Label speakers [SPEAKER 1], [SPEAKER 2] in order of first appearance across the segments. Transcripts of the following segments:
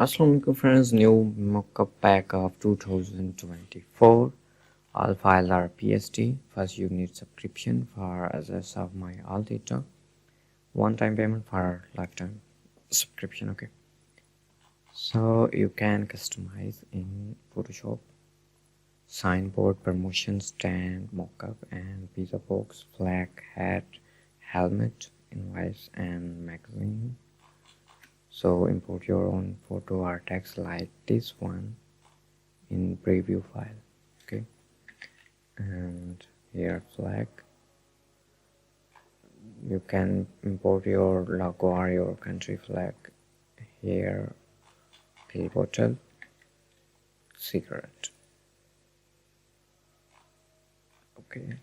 [SPEAKER 1] Assalamualaikum friends, new mockup pack of 2024. All files are PSD. First you need subscription for access of my all data. One-time payment for lifetime subscription. Okay. So you can customize in Photoshop, signboard, promotion stand, mockup, and pizza box, flag, hat, helmet, invoice, and magazine. So import your own photo or text like this one in preview file. Okay, and here flag. You can import your logo or your country flag. Here pill bottle, cigarette. Okay,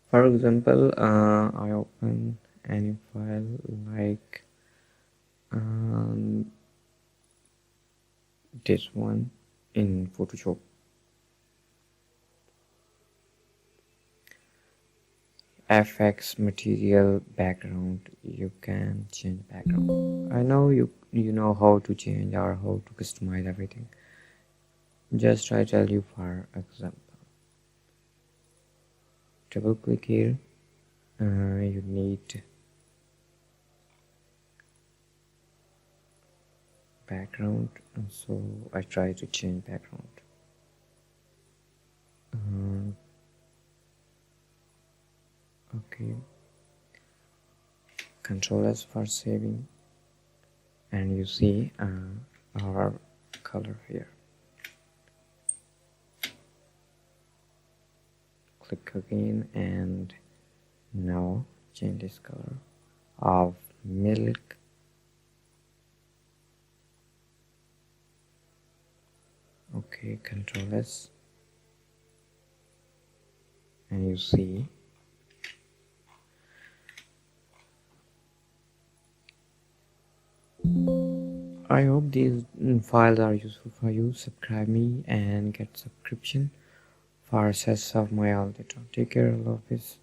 [SPEAKER 1] for example, I open any file like this one in Photoshop. FX material background, you can change background. I know you know how to change or how to customize everything. Just I tell you for example. Double click here. You need background, so I try to change background. Okay, Control S for saving, and you see our color here. Click again, and now change this color of milk. Okay, Control S, and you see I hope these files are useful for you. Subscribe me and get subscription for access of my all data. Take care, love, peace.